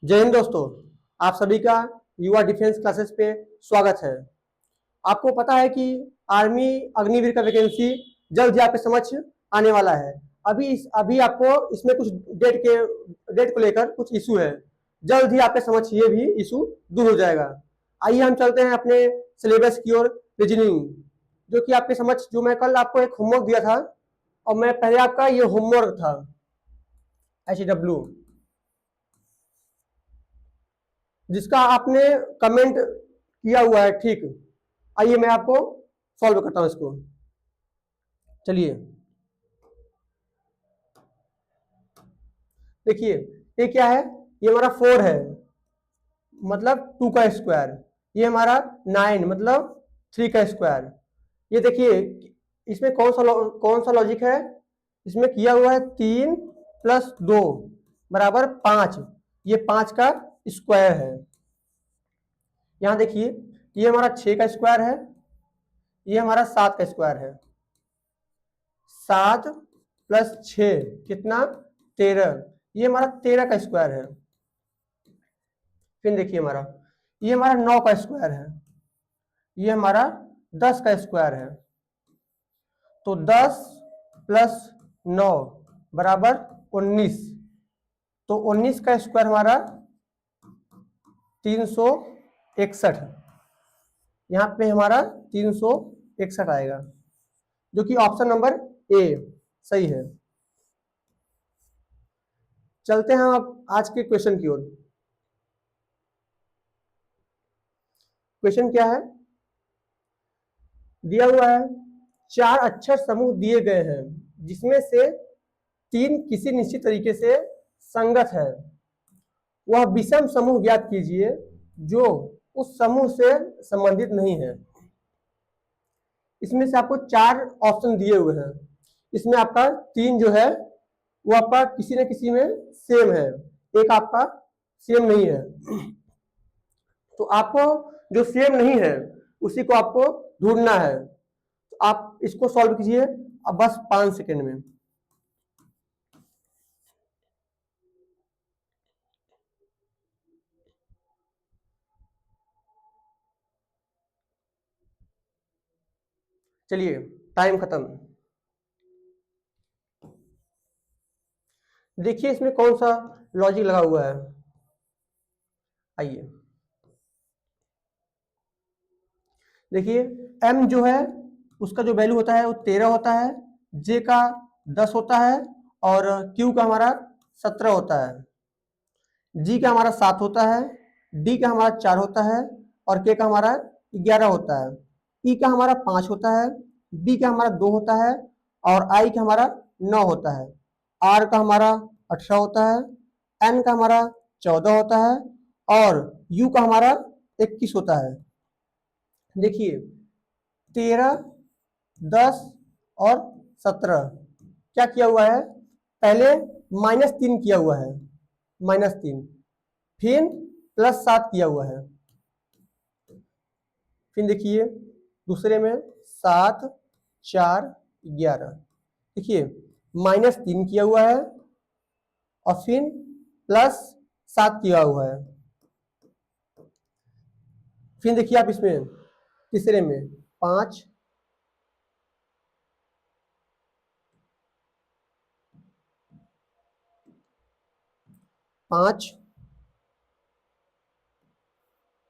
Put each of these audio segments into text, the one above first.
जय हिंद दोस्तों। आप सभी का युवा डिफेंस क्लासेस पे स्वागत है। आपको पता है कि आर्मी अग्निवीर का वैकेंसी जल्द ही आपके समक्ष आने वाला है। अभी आपको इसमें कुछ डेट को लेकर कुछ इशू है। जल्द ही आपके समक्ष ये भी इशू दूर हो जाएगा। आइए हम चलते हैं अपने सिलेबस की ओर। रीजनिंग जो कि आपके समक्ष, जो मैं कल आपको एक होमवर्क दिया था और मैं पहले आपका ये होमवर्क था HW, जिसका आपने कमेंट किया हुआ है। ठीक, आइए मैं आपको सॉल्व करता हूं इसको। चलिए देखिए, ये क्या है? ये हमारा 4 है, मतलब 2 का स्क्वायर। ये हमारा 9 मतलब 3 का स्क्वायर। ये देखिए, इसमें कौन सा लॉजिक है? इसमें किया हुआ है 3 + 2 बराबर 5। ये 5 का स्क्वायर है। यहां देखिए, ये हमारा 6 का स्क्वायर है, ये हमारा 7 का स्क्वायर है। 7 + 6 कितना? 13। ये हमारा 13 का स्क्वायर है। फिर देखिए ये हमारा 9 का स्क्वायर है, ये हमारा 10 का स्क्वायर है। तो 10 + 9 बराबर 19। तो 19 का स्क्वायर हमारा 361। यहाँ पे हमारा 361 आएगा, जो कि ऑप्शन नंबर ए सही है। चलते हैं अब आज के क्वेश्चन की ओर। क्वेश्चन क्या है? दिया हुआ है 4 अक्षर समूह दिए गए हैं, जिसमें से 3 किसी निश्चित तरीके से संगत है। वह विषम समूह ज्ञात कीजिए जो उस समूह से संबंधित नहीं है। इसमें से आपको 4 ऑप्शन दिए हुए हैं। इसमें आपका 3 जो है वो आपका किसी न किसी में सेम है, एक आपका सेम नहीं है। तो आपको जो सेम नहीं है उसी को आपको ढूंढना है। तो आप इसको सॉल्व कीजिए अब बस 5 सेकेंड में। चलिए, टाइम खत्म। देखिए इसमें कौन सा लॉजिक लगा हुआ है। आइए देखिए, m जो है उसका जो वैल्यू होता है वो 13 होता है, j का 10 होता है और q का हमारा 17 होता है, g का हमारा 7 होता है, d का हमारा 4 होता है और k का हमारा 11 होता है, e का हमारा 5 होता है, b का हमारा 2 होता है और i का हमारा 9 होता है, r का हमारा 18 होता है, n का हमारा 14 होता है और u का हमारा 21 होता है। देखिए 13, 10 और 17 क्या किया हुआ है? पहले -3 किया हुआ है, -3, फिर +7 किया हुआ है। फिर देखिए दूसरे में 7, 4, 11। देखिए -3 किया हुआ है और फिर +7 किया हुआ है। फिर देखिए आप इसमें तीसरे में 5, 5,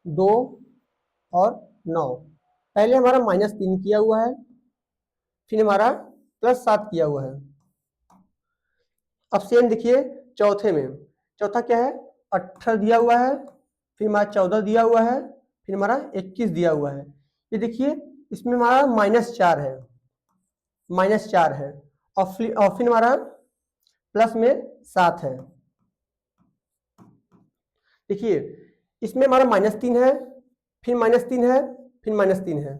2 और 9। पहले हमारा -3 किया हुआ है, फिर हमारा +7 किया हुआ है। अब सेम देखिए चौथे में, चौथा क्या है? 18 दिया हुआ है, फिर हमारा 14 दिया हुआ है, फिर हमारा 21 दिया हुआ है। ये देखिए इसमें हमारा -4 है, -4 है और फिर हमारा प्लस में 7 है। देखिए इसमें हमारा -3 है, फिर -3 है, फिर -3 है,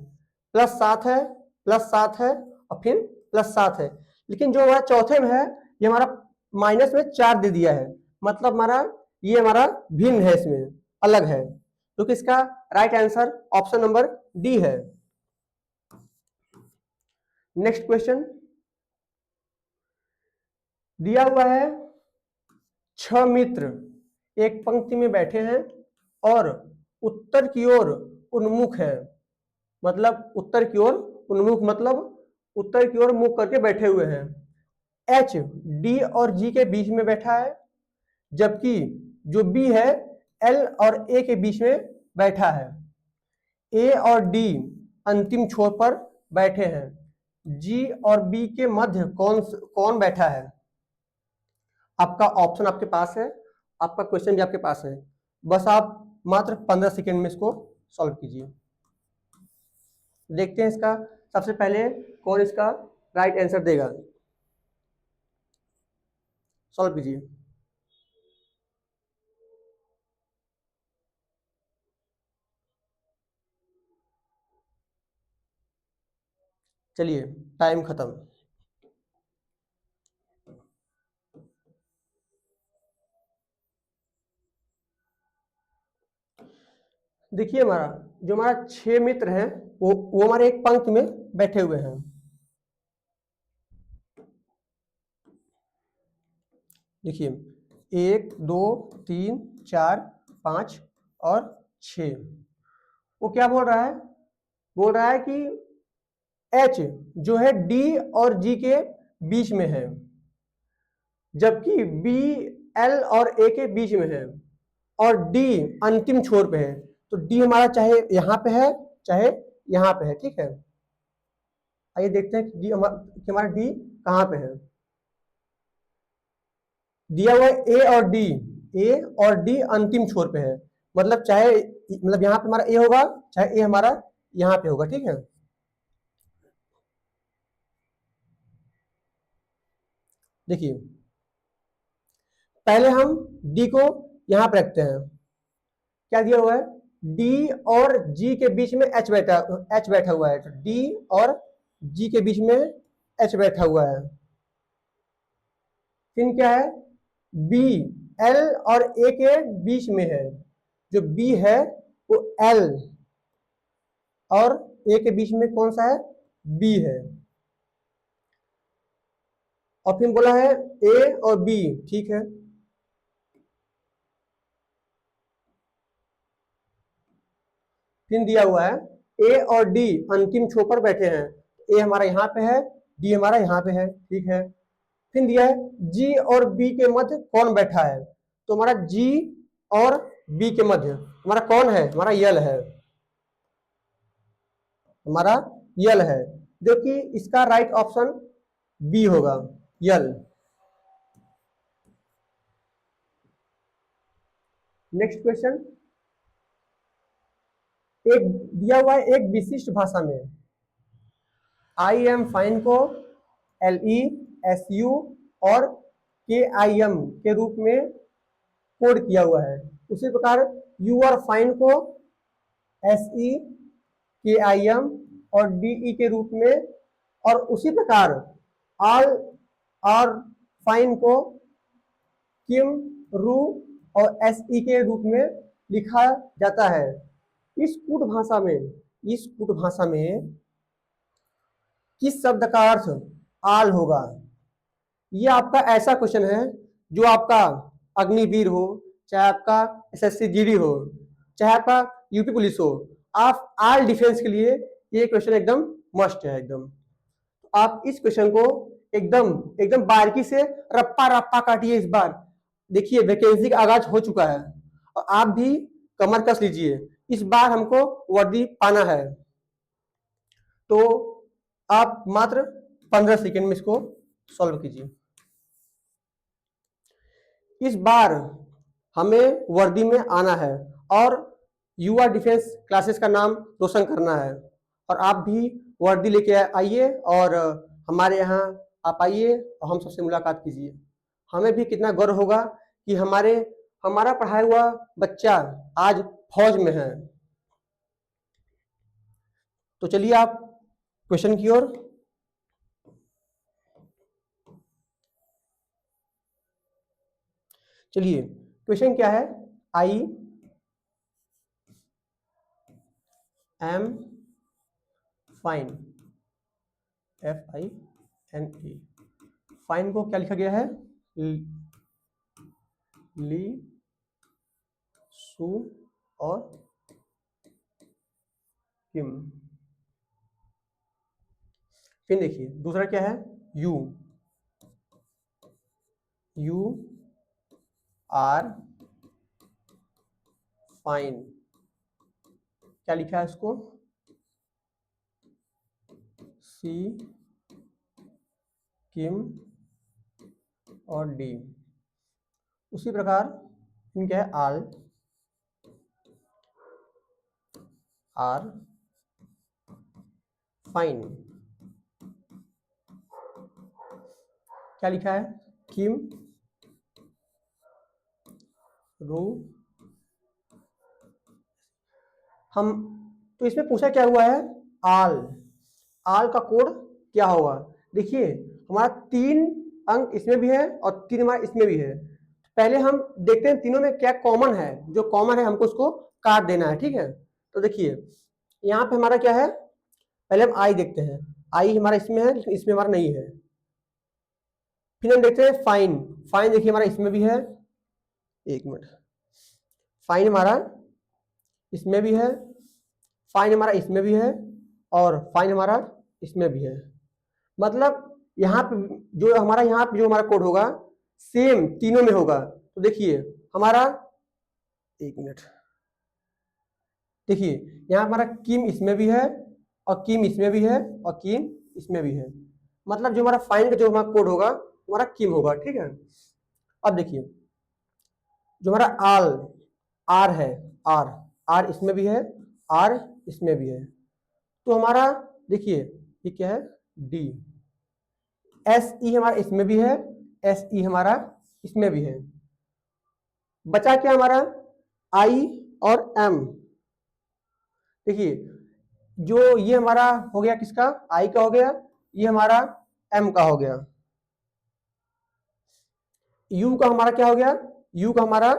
+7 है, +7 है और फिर +7 है। लेकिन जो हमारा चौथे में है ये हमारा माइनस में 4 दे दिया है, मतलब ये हमारा भिन्न है, इसमें अलग है। तो इसका right answer option number D है। नेक्स्ट क्वेश्चन दिया हुआ है 6 मित्र एक पंक्ति में बैठे हैं और उत्तर की ओर उन्मुख है, मतलब उत्तर की ओर उन्मुख मतलब उत्तर की ओर मुख करके बैठे हुए हैं। एच डी और जी के बीच में बैठा है, जबकि जो बी है एल और ए के बीच में बैठा है। ए और डी अंतिम छोर पर बैठे हैं। जी और बी के मध्य कौन बैठा है? आपका ऑप्शन आपके पास है, आपका क्वेश्चन भी आपके पास है, बस आप मात्र 15 सेकेंड में इसको सॉल्व कीजिए। देखते हैं इसका सबसे पहले कौन इसका राइट आंसर देगा। सॉल्व कीजिए। चलिए टाइम खत्म। देखिए हमारा 6 मित्र हैं, वो हमारे एक पंक्ति में बैठे हुए हैं। देखिए 1 2 3 4 5 और 6। वो क्या बोल रहा है? बोल रहा है कि H जो है D और G के बीच में है, जबकि B L और A के बीच में है और D अंतिम छोर पे है। तो D हमारा चाहे यहाँ पे है चाहे यहाँ पे है, ठीक है। आइए देखते हैं कि हमारा D कहाँ पे है। दिया हुआ है ए और डी अंतिम छोर पे है, मतलब यहाँ पे हमारा ए होगा चाहे ए हमारा यहाँ पे होगा, ठीक है। देखिए पहले हम डी को यहाँ पे रखते हैं। क्या दिया हुआ है? डी और जी के बीच में एच बैठा हुआ है। तो डी और जी के बीच में एच बैठा हुआ है। फिर क्या है? बी एल और ए के बीच में है। जो बी है वो एल और ए के बीच में कौन सा है? बी है। और फिर बोला है ए और बी, ठीक है। फिर दिया हुआ है ए और डी अंतिम छोर पर बैठे हैं। ए हमारा यहाँ पे है, डी हमारा यहाँ पे है, ठीक है। फिर दिया है जी और बी के मध्य कौन बैठा है? तो हमारा जी और बी के मध्य हमारा कौन है? हमारा यल है, हमारा यल है, जो कि इसका राइट ऑप्शन बी होगा, यल। Next question. एक दिया हुआ है एक विशिष्ट भाषा में आई एम फाइन को LESU और KIM के रूप में कोड किया हुआ है। उसी प्रकार यू आर फाइन को SEKIM और DE के रूप में, और उसी प्रकार ऑल आर फाइन को किम रू और SE के रूप में लिखा जाता है। इस कूट भाषा में किस शब्द का अर्थ आल होगा? ये आपका ऐसा क्वेश्चन है जो आपका अग्निवीर हो, चाहे आपका SSC GD हो, चाहे आपका यूपी पुलिस हो, आप आल डिफेंस के लिए ये क्वेश्चन एकदम मस्ट है एकदम। आप इस क्वेश्चन को एकदम एकदम बारीकी से रप्पा रप्पा काटिए। इस बार देखिए वैकेंसी का आगाज हो चुका है और आप भी कमर कस लीजिए, इस बार हमको वर्दी पाना है। तो आप मात्र 15 सेकेंड में इसको सॉल्व कीजिए। इस बार हमें वर्दी में आना है और युवा डिफेंस क्लासेस का नाम रोशन करना है। और आप भी वर्दी लेके आइए और हमारे यहाँ आप आइए और हम सबसे मुलाकात कीजिए। हमें भी कितना गर्व होगा कि हमारा पढ़ाया हुआ बच्चा आज फौज में है। तो चलिए आप क्वेश्चन की ओर। चलिए क्वेश्चन क्या है? I am fine, FINE। Fine को क्या लिखा गया है? ली सु और किम। फिर देखिए दूसरा क्या है, यू, यू आर फाइन। क्या लिखा है इसको, सी, किम और डी। उसी प्रकार क्या है, आल, आर फाइन। क्या लिखा है, किम, रू। हम तो इसमें पूछा क्या हुआ है, आल, आल का कोड क्या होगा। देखिए हमारा 3 अंक इसमें भी है और 3 हमारा इसमें भी है। पहले हम देखते हैं तीनों में क्या कॉमन है, जो कॉमन है हमको उसको काट देना है, ठीक है। तो देखिए यहाँ पे हमारा क्या है, पहले हम आई देखते हैं, आई हमारा इसमें है लेकिन इसमें हमारा नहीं है। फिर हम देखते हैं फाइन, फाइन देखिए हमारा इसमें भी है, एक मिनट, फाइन हमारा इसमें भी है, फाइन हमारा इसमें भी है और फाइन हमारा इसमें भी है। मतलब यहाँ पे जो हमारा यहाँ पे जो हमारा कोड होगा सेम तीनों में होगा। तो देखिए हमारा, एक मिनट, देखिए यहाँ हमारा किम इसमें भी है और किम इसमें भी है और किम इसमें भी है। मतलब जो हमारा फाइन का जो हमारा कोड होगा हमारा किम होगा, ठीक है। अब देखिए जो हमारा आल, आर है, आर, आर इसमें भी है, आर इसमें भी है। तो हमारा देखिए ये क्या है, डी, एस ई हमारा इसमें भी है, एस ई हमारा इसमें भी है। बचा क्या हमारा, आई और एम। देखिए जो ये हमारा हो गया किसका, आई का हो गया, ये हमारा एम का हो गया। यू का हमारा क्या हो गया, यू का हमारा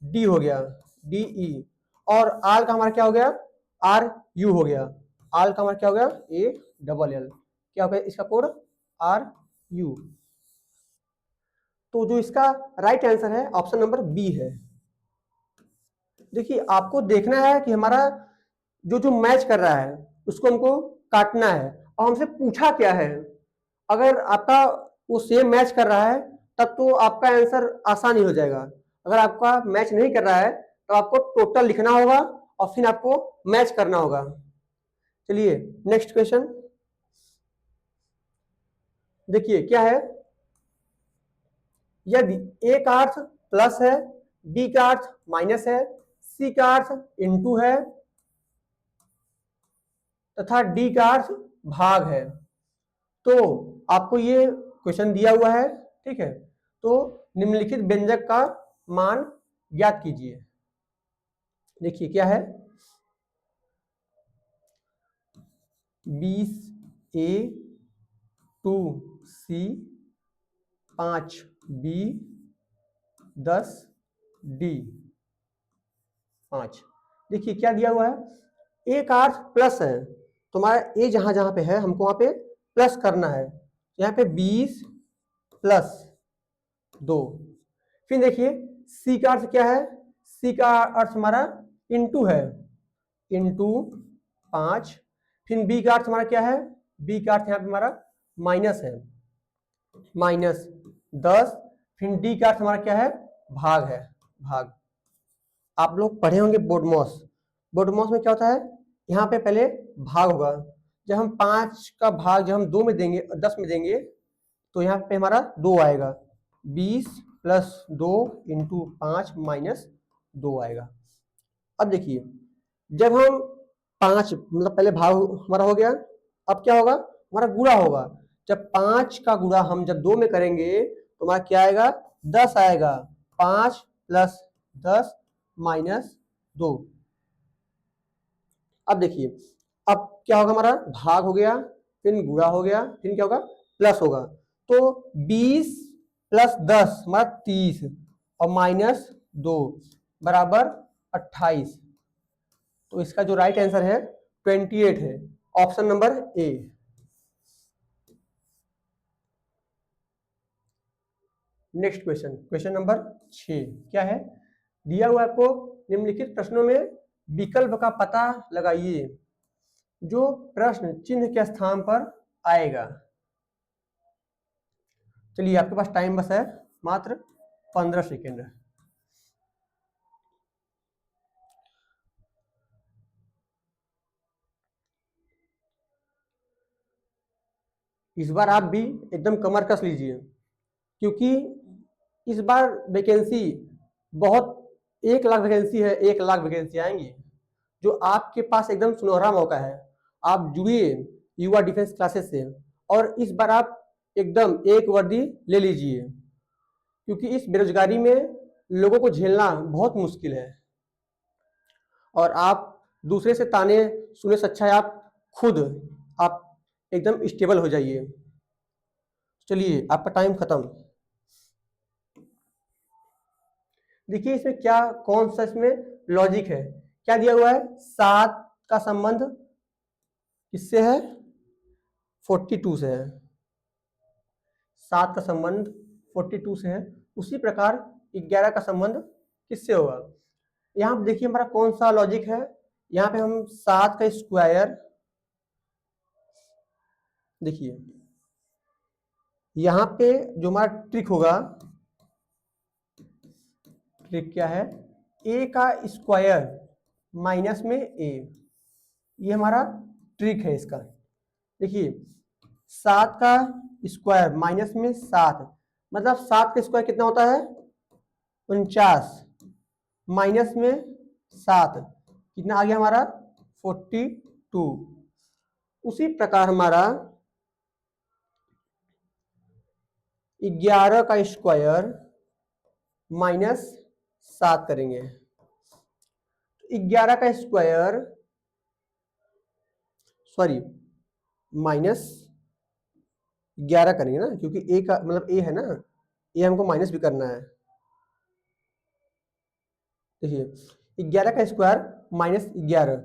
डी हो गया, डी ई। और आर का हमारा क्या हो गया, आर यू हो गया, आर का हमारा क्या हो गया, ए डबल एल। क्या हो गया इसका कोड, आर यू। तो जो इसका राइट आंसर है ऑप्शन नंबर बी है। देखिए आपको देखना है कि हमारा जो जो मैच कर रहा है उसको हमको काटना है और हमसे पूछा क्या है। अगर आपका वो सेम मैच कर रहा है तब तो आपका आंसर आसान ही हो जाएगा। अगर आपका मैच नहीं कर रहा है तो आपको टोटल लिखना होगा और फिर आपको मैच करना होगा। चलिए नेक्स्ट क्वेश्चन देखिए क्या है, यदि ए का अर्थ प्लस है, बी का अर्थ माइनस है, सी का अर्थ इनटू है तथा डी का अर्थ भाग है, तो आपको ये क्वेश्चन दिया हुआ है, ठीक है। तो निम्नलिखित व्यंजक का मान ज्ञात कीजिए। देखिए क्या है, 20 ए 2 सी 5 बी 10 डी 5। देखिए क्या दिया हुआ है, ए का अर्थ प्लस है तो हमारा ए जहां जहां पे है हमको वहां पे प्लस करना है। यहाँ पे 20 प्लस 2। फिर देखिए सी का अर्थ क्या है, सी का अर्थ हमारा इनटू है, इनटू 5। फिर बी का अर्थ हमारा क्या है, बी का अर्थ यहाँ पे हमारा माइनस है, माइनस 10। फिर डी का अर्थ हमारा क्या है, भाग है, भाग। आप लोग पढ़े होंगे बोडमॉस, बोडमॉस में क्या होता है, यहाँ पे पहले भाग होगा। जब हम 5 का भाग जब हम 2 में देंगे 10 में देंगे तो यहाँ पे हमारा 2 आएगा, 20 प्लस 2 इंटू 5 माइनस 2 आएगा। अब देखिए जब हम 5 मतलब पहले भाग हमारा हो गया, अब क्या होगा, हमारा गुणा होगा। जब 5 का गुणा हम जब 2 में करेंगे तो हमारा क्या आएगा, 10 आएगा। 5 प्लस 10 माइनस 2। अब देखिए अब क्या होगा, हमारा भाग हो गया, फिर गुणा हो गया, फिर क्या होगा, प्लस होगा। तो 20 प्लस 10 हमारा 30 और माइनस 2 बराबर 28। तो इसका जो राइट आंसर है 28 है, option number A. Next question, question number 6 क्या है, दिया हुआ आपको निम्नलिखित प्रश्नों में विकल्प का पता लगाइए जो प्रश्न चिन्ह के स्थान पर आएगा। चलिए, आपके पास टाइम बस है मात्र 15 सेकेंड। इस बार आप भी एकदम कमर कस लीजिए, क्योंकि इस बार वैकेंसी बहुत 1 लाख वैकेंसी है, 1 लाख वैकेंसी आएंगी, जो आपके पास एकदम सुनहरा मौका है। आप जुड़िए युवा डिफेंस क्लासेस से और इस बार आप एकदम एक वर्दी ले लीजिए, क्योंकि इस बेरोजगारी में लोगों को झेलना बहुत मुश्किल है और आप दूसरे से ताने सुनने से अच्छा है आप खुद आप एकदम स्टेबल हो जाइए। चलिए, आपका टाइम खत्म। देखिए इसमें क्या कौन सा इसमें लॉजिक है। क्या दिया हुआ है, 7 का संबंध किससे है, 42 से है। 7 का संबंध 42 से है। उसी प्रकार 11 का संबंध किससे होगा। यहाँ पे देखिए हमारा कौन सा लॉजिक है। यहाँ पे हम 7 का स्क्वायर, देखिए यहाँ पे जो हमारा ट्रिक होगा, ट्रिक क्या है, a का स्क्वायर माइनस में a, ये हमारा ट्रिक है इसका। देखिए 7 का स्क्वायर माइनस में 7, मतलब 7 का स्क्वायर कितना होता है, 49, माइनस में 7 कितना आ गया हमारा, 42। उसी प्रकार हमारा 11 का स्क्वायर माइनस 7 करेंगे। 11 का स्क्वायर सॉरी माइनस 11 करेंगे ना, क्योंकि ए का मतलब ए है ना, ये हमको माइनस भी करना है। देखिए 11 का स्क्वायर माइनस 11,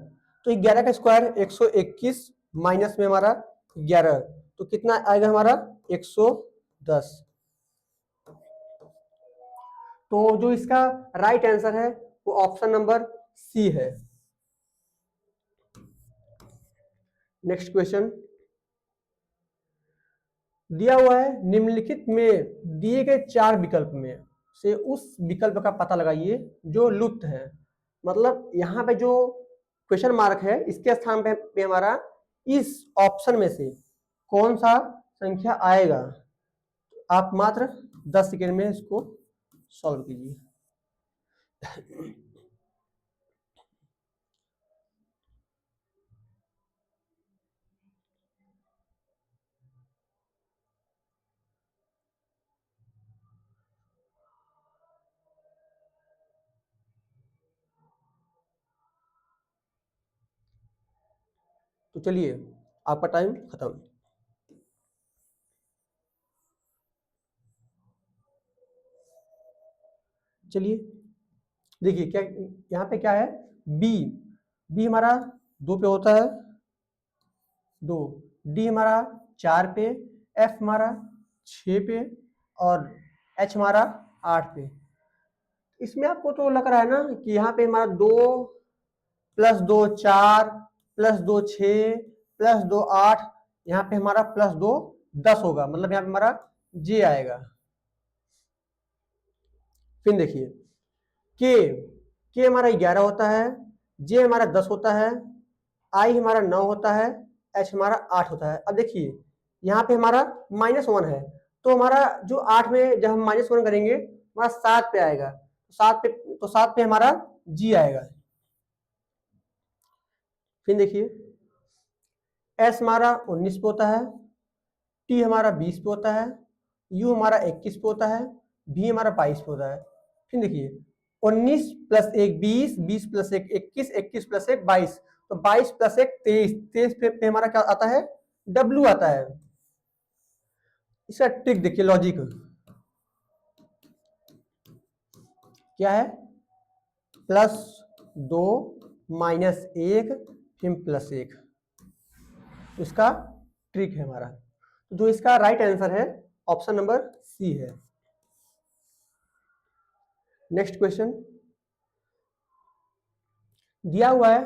तो 11 का स्क्वायर 121 माइनस में हमारा 11, तो कितना आएगा हमारा 110। तो जो इसका राइट आंसर है वो ऑप्शन नंबर सी है। नेक्स्ट क्वेश्चन दिया हुआ है, निम्नलिखित में दिए गए 4 विकल्प में से उस विकल्प का पता लगाइए जो लुप्त है। मतलब यहाँ पे जो क्वेश्चन मार्क है इसके स्थान पे हमारा इस ऑप्शन में से कौन सा संख्या आएगा। आप मात्र 10 सेकेंड में इसको सॉल्व कीजिए। तो चलिए, आपका टाइम खत्म। चलिए देखिए क्या यहाँ पे क्या है, बी, बी हमारा 2 पे होता है, 2, डी हमारा 4 पे, एफ हमारा 6 पे और एच हमारा 8 पे। इसमें आपको तो लग रहा है ना कि यहाँ पे हमारा 2 + 2 4 + 2 6 + 2 8, यहाँ पे हमारा +2 10 होगा, मतलब यहाँ पे हमारा जे आएगा। फिर देखिए के हमारा 11 होता है, जे हमारा 10 होता है, आई हमारा 9 होता है, एच हमारा 8 होता है। अब देखिए यहाँ पे हमारा -1 है, तो हमारा जो 8 में जब हम -1 करेंगे हमारा 7 पे आएगा, 7 पे हमारा जी आएगा। फिर देखिए एस हमारा 19 पे होता है, टी हमारा 20 पे होता है, यू हमारा 21 पे होता है, भी हमारा 22 पे होता है। फिर देखिए 19 + 1 20, 20 + 1 21, 21 + 1 22, तो 22 + 1 23, 23 पे हमारा क्या आता है, डब्ल्यू आता है। इसका ट्रिक देखिए, लॉजिक क्या है, +2 -1 फिर +1, इसका ट्रिक है हमारा। तो जो इसका राइट आंसर है ऑप्शन नंबर सी है। नेक्स्ट क्वेश्चन दिया हुआ है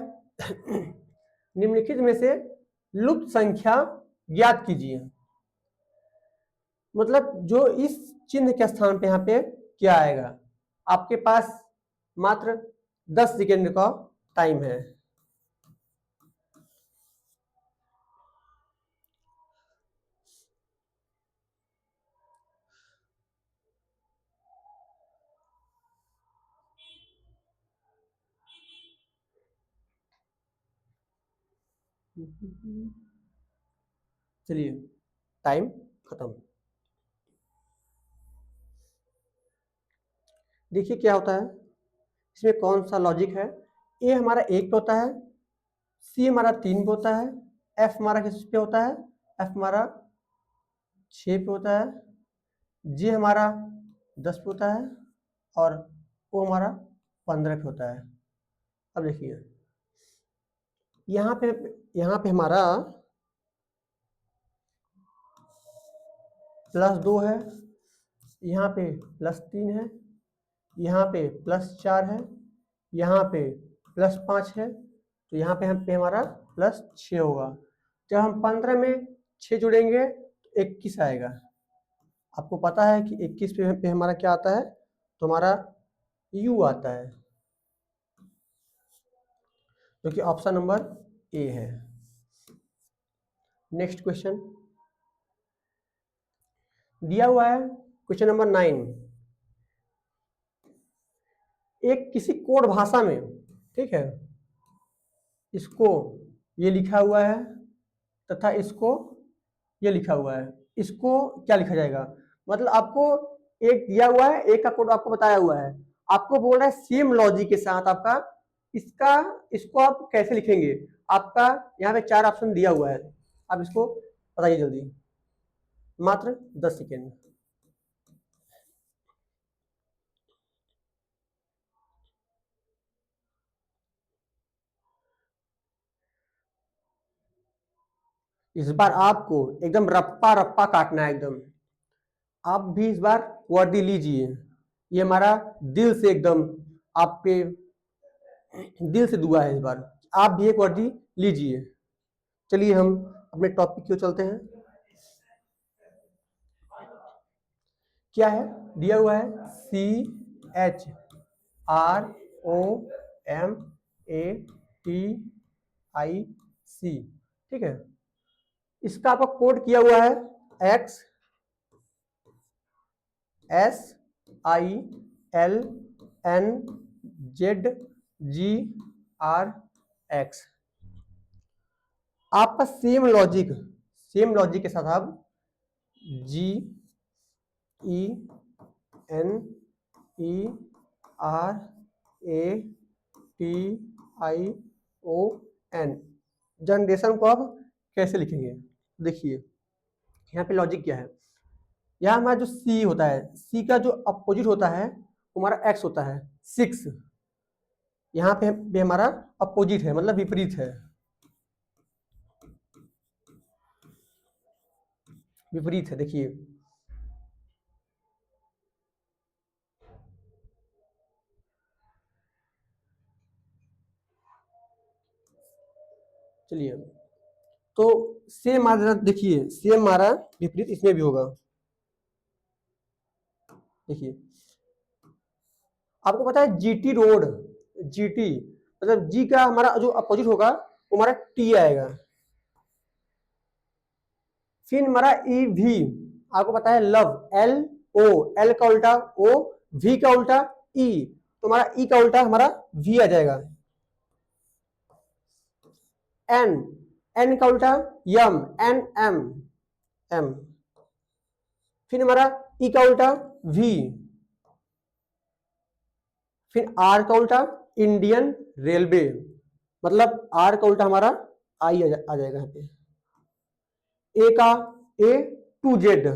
निम्नलिखित में से लुप्त संख्या ज्ञात कीजिए। मतलब जो इस चिन्ह के स्थान पे यहाँ पे क्या आएगा। आपके पास मात्र 10 सेकेंड का टाइम है। चलिए टाइम खत्म। देखिए क्या होता है इसमें, कौन सा लॉजिक है। ए हमारा 1 पे होता है, सी हमारा 3 पे होता है, एफ हमारा किस पे होता है, एफ हमारा 6 पे होता है, जे हमारा 10 पे होता है और ओ हमारा 15 पे होता है। अब देखिए यहाँ पे हमारा +2 है, यहाँ पे +3 है, यहाँ पे +4 है, यहाँ पे +5 है, तो यहाँ पे हमारा +6 होगा। जब हम 15 में 6 जुड़ेंगे तो 21 आएगा। आपको पता है कि 21 पे हमारा क्या आता है, तो हमारा यू आता है, जो कि ऑप्शन नंबर ए है। नेक्स्ट क्वेश्चन दिया हुआ है, क्वेश्चन नंबर 9। एक किसी कोड भाषा में, ठीक है, इसको ये लिखा हुआ है तथा इसको ये लिखा हुआ है, इसको क्या लिखा जाएगा। मतलब आपको एक दिया हुआ है, एक का कोड आपको बताया हुआ है, आपको बोल रहा है सेम लॉजिक के साथ आपका इसको आप कैसे लिखेंगे। आपका यहाँ पे 4 ऑप्शन दिया हुआ है, आप इसको बताइए जल्दी, मात्र 10 सेकेंड। इस बार आपको एकदम रप्पा रप्पा काटना है एकदम। आप भी इस बार वर्दी लीजिए, ये हमारा दिल से एकदम आपके दिल से दुआ है इस बार, आप भी एक वर्दी लीजिए। चलिए हम अपने टॉपिक की ओर चलते हैं। क्या है दिया हुआ है, CHROMATIC, ठीक है। इसका आपका कोड किया हुआ है XSILNZGRX। आपका सेम लॉजिक के साथ आप GENERATION जनरेशन को आप कैसे लिखेंगे। देखिए यहाँ पे लॉजिक क्या है, यहाँ हमारा जो सी होता है, सी का जो अपोजिट होता है वो हमारा एक्स होता है 6। यहाँ पे भी हमारा अपोजिट है, मतलब विपरीत है, विपरीत है। देखिए चलिए तो सेम हमारा, देखिए सेम हमारा विपरीत इसमें भी होगा। देखिए आपको पता है जीटी रोड, जीटी मतलब जी का हमारा जो अपोजिट होगा वो हमारा टी आएगा। फिर हमारा ई वी, आपको पता है लव, LO, एल का उल्टा O, V का उल्टा E, तो हमारा E का उल्टा हमारा V आ जाएगा। N का उल्टा यम, NM। फिर हमारा E का उल्टा V, फिर R का उल्टा इंडियन रेलवे, मतलब R का उल्टा हमारा I आ जाएगा यहाँ पे। A का A टू जेड।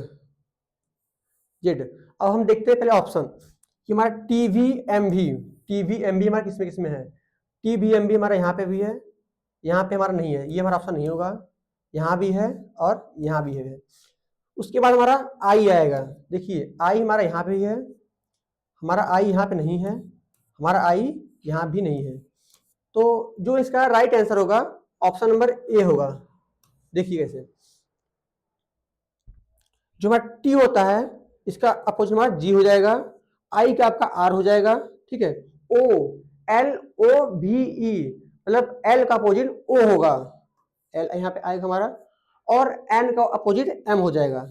अब हम देखते हैं पहले ऑप्शन कि हमारा टीवीएमवी हमारा किसमें है। टीवीएमवी हमारा यहाँ पे भी है, यहाँ पे हमारा नहीं है, ये हमारा ऑप्शन नहीं होगा, यहाँ भी है और यहाँ भी है। उसके बाद हमारा आई आएगा। देखिए आई हमारा यहाँ पे भी है, हमारा आई यहाँ पे नहीं है, हमारा आई यहाँ भी नहीं है, तो जो इसका राइट आंसर होगा ऑप्शन नंबर ए होगा। देखिए कैसे, जो हमारा टी होता है इसका अपोजिट हमारा जी हो जाएगा, आई का आपका आर हो जाएगा, ठीक है। ओ, एल ओ भी ई, मतलब एल का अपोजिट ओ होगा, एल यहाँ पे आएगा हमारा, और एन का अपोजिट एम हो जाएगा।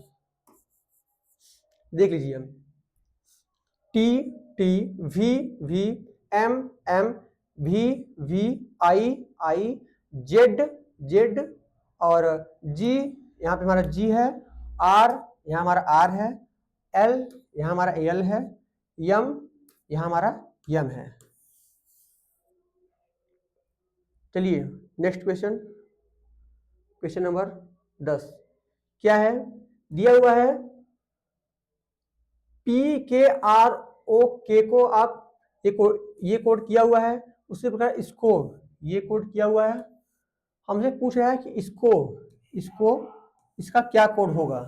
देख लीजिए हम, T T, V V, M M, V V, I I, Z Z, और जी यहाँ पे हमारा जी है, आर यहाँ हमारा आर है, एल यहाँ हमारा एल है, यम यहाँ हमारा यम है। चलिए नेक्स्ट क्वेश्चन, क्वेश्चन नंबर 10 क्या है, दिया हुआ है पी के आर ओ के को आप ये कोड किया हुआ है, उसी प्रकार इसको ये कोड किया हुआ है। हमसे पूछ रहा है कि इसको इसको इसका क्या कोड होगा,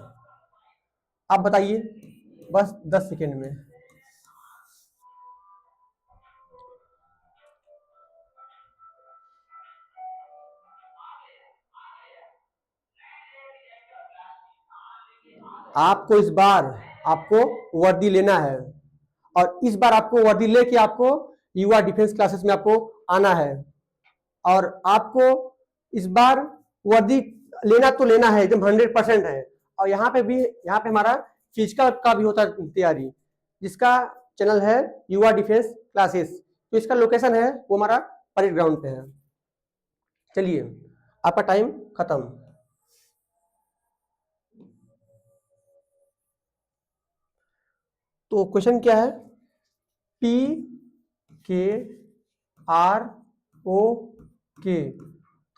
आप बताइए बस 10 सेकेंड में। आपको इस बार आपको वर्दी लेना है, और इस बार आपको वर्दी लेके आपको युवा डिफेंस क्लासेस में आपको आना है, और आपको इस बार वर्दी लेना तो लेना है, एकदम 100% है। और यहाँ पे भी, यहाँ पे हमारा फिजिकल का भी होता है तैयारी, जिसका चैनल है युवा डिफेंस क्लासेस, तो इसका लोकेशन है वो हमारा परेड ग्राउंड पे है। चलिए आपका टाइम खत्म। तो क्वेश्चन क्या है, पी के आर ओ के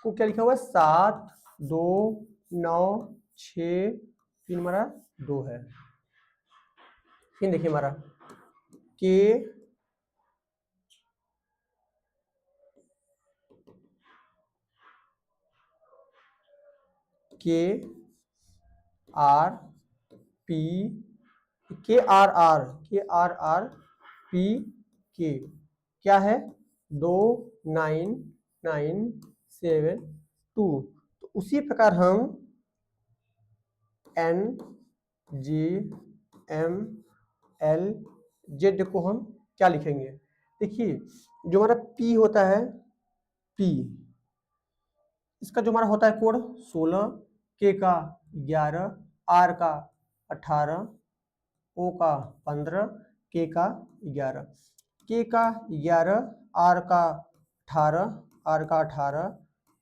को क्या लिखा हुआ है, 7 2 9 6 3 हमारा 2 है। फिर देखिए हमारा के आर पी के आर आर पी के क्या है, 2 9 9 7 2। तो उसी प्रकार हम N J M L Z को हम क्या लिखेंगे, देखिए जो हमारा पी होता है, पी इसका जो हमारा होता है कोड 16, के का 11, आर का 18, ओ का 15, के का 11, के का 11, आर का 18, आर का 18,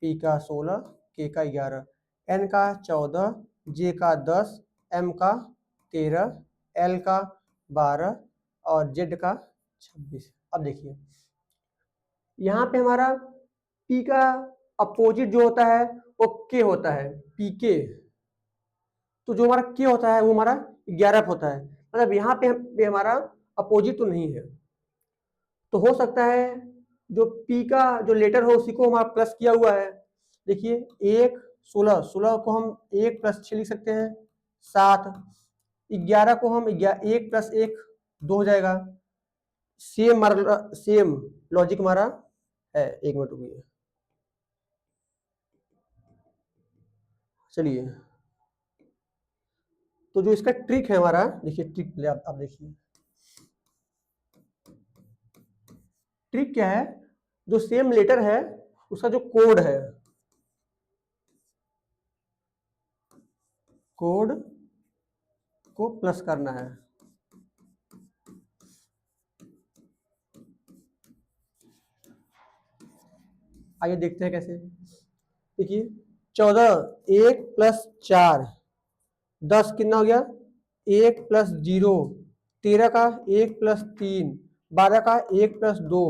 पी का 16, के का 11, एन का 14, जे का 10, एम का 13, एल का 12 और जेड का 26। अब देखिए यहाँ पे हमारा पी का अपोजिट जो होता है वो के होता है, पी के, तो जो हमारा के होता है वो हमारा 11 होता है, मतलब यहाँ पे हमारा अपोजिट तो नहीं है। तो हो सकता है जो पी का जो लेटर हो उसी को हमारा प्लस किया हुआ है। देखिए 1 16, 16 को हम 1 + 6 लिख सकते हैं, 7, 11 को हम 1 + 1 2 हो जाएगा। सेम लॉजिक हमारा है। 1 मिनट रुकिए, चलिए तो जो इसका ट्रिक है हमारा, देखिए ट्रिक ले आप देखिए ट्रिक क्या है, जो सेम लेटर है उसका जो कोड है, कोड को प्लस करना है। आइए देखते हैं कैसे। देखिए 14 1 + 4 10 कितना हो गया, 1 + 0, 13 का 1 + 3, 12 का 1 + 2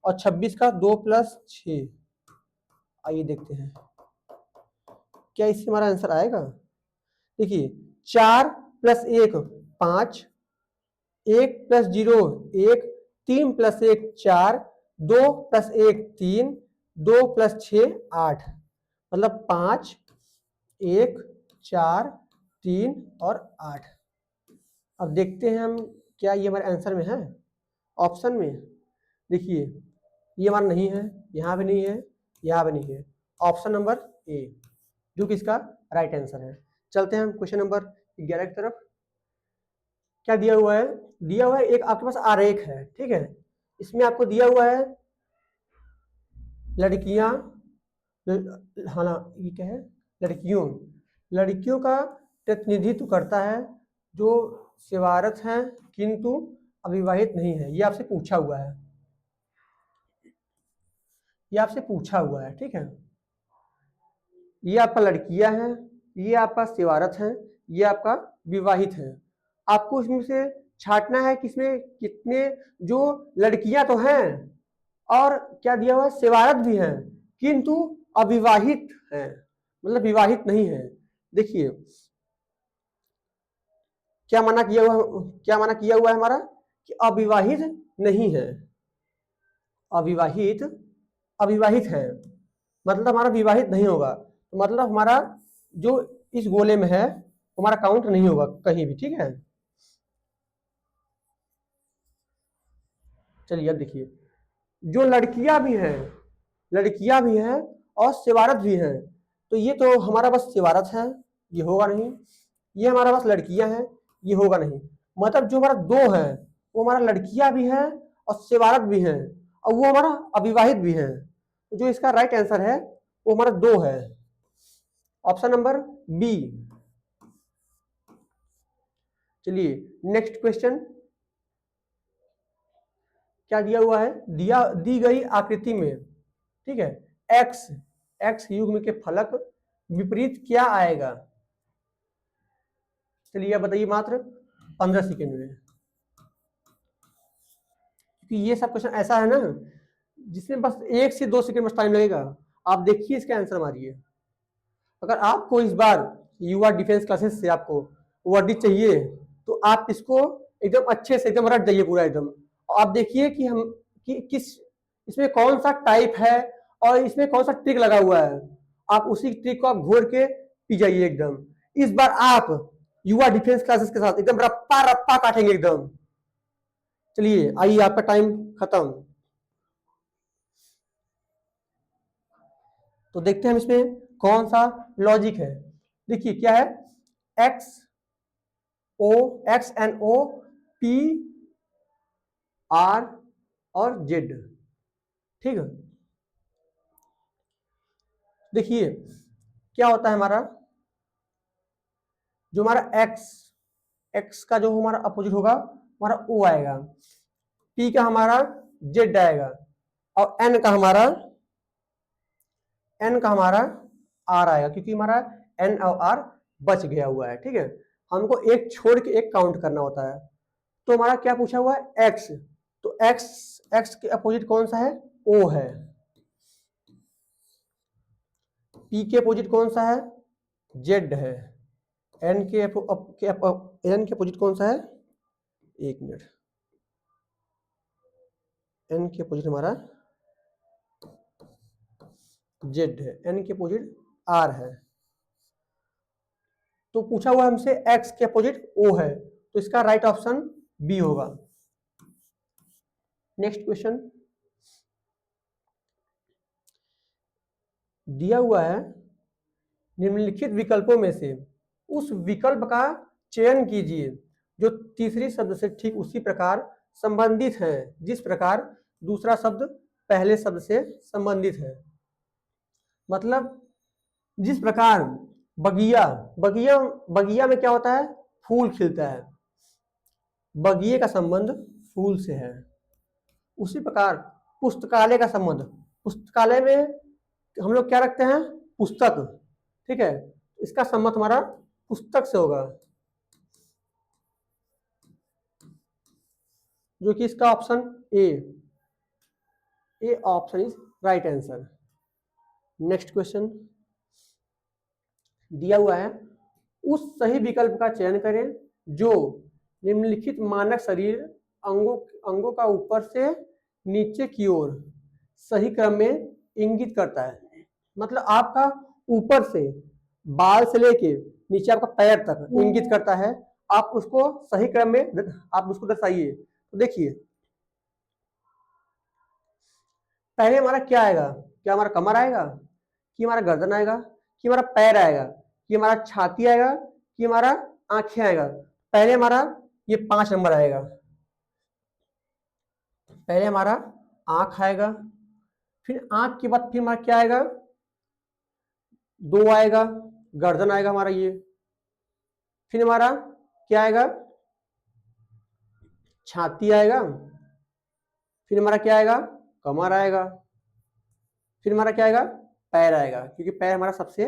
और 26 का 2 + 6। आइए देखते हैं क्या इससे हमारा आंसर आएगा। देखिए 4 + 1 5, 1 + 0 1, 3 + 1 4, 2 + 1 3, 2 + 6 8, मतलब 5 1 4 3 और 8। अब देखते हैं हम क्या ये हमारे आंसर में है, ऑप्शन में। देखिए ये हमारा नहीं है, यहाँ भी नहीं है, यहाँ भी नहीं है। ऑप्शन नंबर ए जो कि इसका राइट आंसर है। चलते हैं हम क्वेश्चन नंबर 11 की तरफ। क्या दिया हुआ है? दिया हुआ है एक आपके पास आरेख है, ठीक है। इसमें आपको दिया हुआ है लड़कियां, हाँ ना, ये क्या है? लड़कियों का प्रतिनिधित्व करता है जो सेवारत हैं किंतु अविवाहित नहीं है। ये आपसे पूछा हुआ है, ये आपसे पूछा हुआ है, ठीक है। ये आपका लड़कियां हैं, ये आपका सेवारत है, ये आपका विवाहित है। आपको इसमें से छांटना है कि इसमें कितने, जो लड़कियां तो हैं और क्या दिया हुआ है, सेवारत भी हैं किंतु अविवाहित हैं, मतलब विवाहित नहीं है। देखिए क्या माना किया हुआ है हमारा कि अविवाहित नहीं है, अविवाहित है, मतलब हमारा विवाहित नहीं होगा, तो मतलब हमारा जो इस गोले में है हमारा काउंट नहीं होगा कहीं भी, ठीक है। चलिए अब देखिए, जो लड़कियां भी हैं और सेवारत भी हैं, तो ये तो हमारा बस सेवारत है, ये होगा नहीं। ये हमारा बस लड़कियां हैं, ये होगा नहीं। मतलब जो हमारा दो है वो हमारा लड़कियां भी हैं और सेवारत भी हैं और वो हमारा अविवाहित भी है। तो जो इसका राइट आंसर है वो हमारा दो है, ऑप्शन नंबर बी। चलिए नेक्स्ट क्वेश्चन। क्या दिया हुआ है? दी गई आकृति में, ठीक है, एक्स युग्म के फलक विपरीत क्या आएगा? चलिए आप बताइए मात्र 15 सेकेंड में, क्योंकि ये सब क्वेश्चन ऐसा है ना जिसमें बस 1 से 2 सेकेंड बस टाइम लगेगा। आप देखिए इसका आंसर मारिए। अगर आपको इस बार युवा डिफेंस क्लासेस से आपको वर्दी चाहिए तो आप इसको एकदम अच्छे से एकदम रट जाइए पूरा एकदम। और आप देखिए कि किस इसमें कौन सा टाइप है और इसमें कौन सा ट्रिक लगा हुआ है। आप उसी ट्रिक को आप घोर के पी जाइए एकदम। इस बार आप युवा डिफेंस क्लासेस के साथ एकदम रप्पा रप्पा काटेंगे एकदम। चलिए आइए, आपका टाइम खत्म। तो देखते हैं हम इसमें कौन सा लॉजिक है। देखिए क्या है, X N O P R और जेड, ठीक है। देखिए क्या होता है हमारा, जो हमारा एक्स का जो हमारा अपोजिट होगा हमारा ओ आएगा, पी का हमारा जेड आएगा और एन का हमारा आर आएगा, क्योंकि हमारा एन और आर बच गया हुआ है, ठीक है। हमको एक छोड़ के एक काउंट करना होता है। तो हमारा क्या पूछा हुआ है, एक्स। तो एक्स के अपोजिट कौन सा है, ओ है। पी के अपोजिट कौन सा है, जेड है। एन के अपोजिट कौन सा है, एक मिनट, एन के अपोजिट हमारा जेड है, एन के अपोजिट आर है। तो पूछा हुआ हमसे एक्स के अपोजिट ओ है, तो इसका राइट ऑप्शन बी होगा। नेक्स्ट क्वेश्चन दिया हुआ है, निम्नलिखित विकल्पों में से उस विकल्प का चयन कीजिए जो तीसरी शब्द से ठीक उसी प्रकार संबंधित है जिस प्रकार दूसरा शब्द पहले शब्द से संबंधित है। मतलब जिस प्रकार बगिया में क्या होता है, फूल खिलता है, बगिये का संबंध फूल से है। उसी प्रकार पुस्तकालय का संबंध, पुस्तकालय में हम लोग क्या रखते हैं, पुस्तक, ठीक है। इसका संबंध हमारा पुस्तक से होगा, जो कि इसका option A option is right answer. Next question दिया हुआ है, उस सही विकल्प का चयन करें जो निम्नलिखित मानक शरीर अंगों का ऊपर से नीचे की ओर सही क्रम में इंगित करता है। मतलब आपका ऊपर से बाल से लेके नीचे आपका पैर तक इंगित करता है। आप उसको सही क्रम में आप उसको दर्शाइए। तो देखिए पहले हमारा क्या आएगा? क्या हमारा कमर आएगा, कि हमारा गर्दन आएगा, कि हमारा पैर आएगा, कि हमारा छाती आएगा, कि हमारा आंखें आएगा? पहले हमारा ये 5 नंबर आएगा। पहले हमारा आंख आएगा, फिर आंख के बाद फिर हमारा क्या आएगा? 2 आएगा, गर्दन आएगा हमारा ये, फिर हमारा क्या आएगा? छाती आएगा, फिर हमारा क्या आएगा? कमर आएगा, फिर हमारा क्या आएगा? पैर आएगा, क्योंकि पैर हमारा सबसे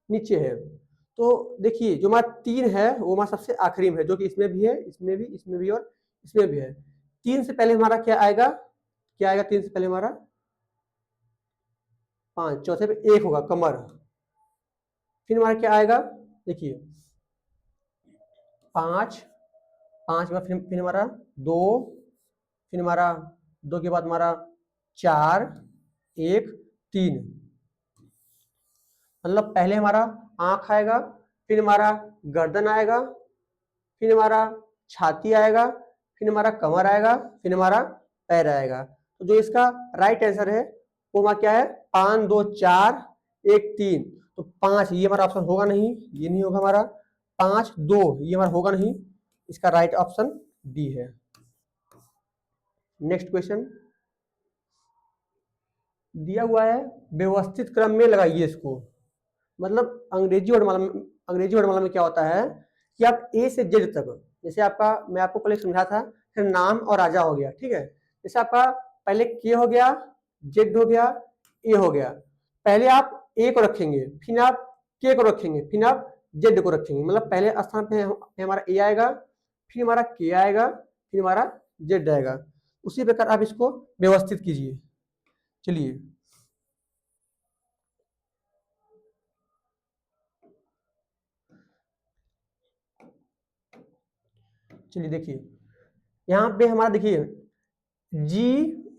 नीचे है। तो देखिए जो हमारा 3 है वो हमारा सबसे आखिरी में है, जो कि इसमें भी है, इसमें भी, इसमें भी और इसमें भी है। 3 से पहले हमारा क्या आएगा? क्या आएगा 3 से पहले हमारा? 5, चौथे पे 1 होगा, कमर। फिर हमारा क्या आएगा? देखिए 5, 5 के बाद फिर हमारा 2, फिर हमारा 2 के बाद हमारा 4, 1, 3। मतलब पहले हमारा आंख आएगा, फिर हमारा गर्दन आएगा, फिर हमारा छाती आएगा, फिर हमारा कमर आएगा, फिर हमारा पैर आएगा। तो जो इसका राइट आंसर है वो हमारा क्या है? 5, 2, 4, 1, 3। तो 5 ये हमारा ऑप्शन होगा नहीं, ये नहीं होगा हमारा। 5, 2 ये हमारा होगा नहीं, इसका राइट ऑप्शन डी है। नेक्स्ट क्वेश्चन दिया हुआ है, व्यवस्थित क्रम में लगाइए इसको। मतलब अंग्रेजी वर्णमाला में क्या होता है कि आप ए से जेड तक, जैसे आपका, मैं आपको पहले समझा था, फिर नाम और राजा हो गया, ठीक है। जैसे आपका पहले के हो गया, जेड हो गया, ए हो गया। पहले आप ए को रखेंगे, फिर आप के को रखेंगे, फिर आप जेड को रखेंगे। मतलब पहले स्थान पे हमारा ए आएगा, फिर हमारा के आएगा, फिर हमारा जेड आएगा। उसी प्रकार आप इसको व्यवस्थित कीजिए। चलिए चलिए देखिए यहाँ पे हमारा देखिए जी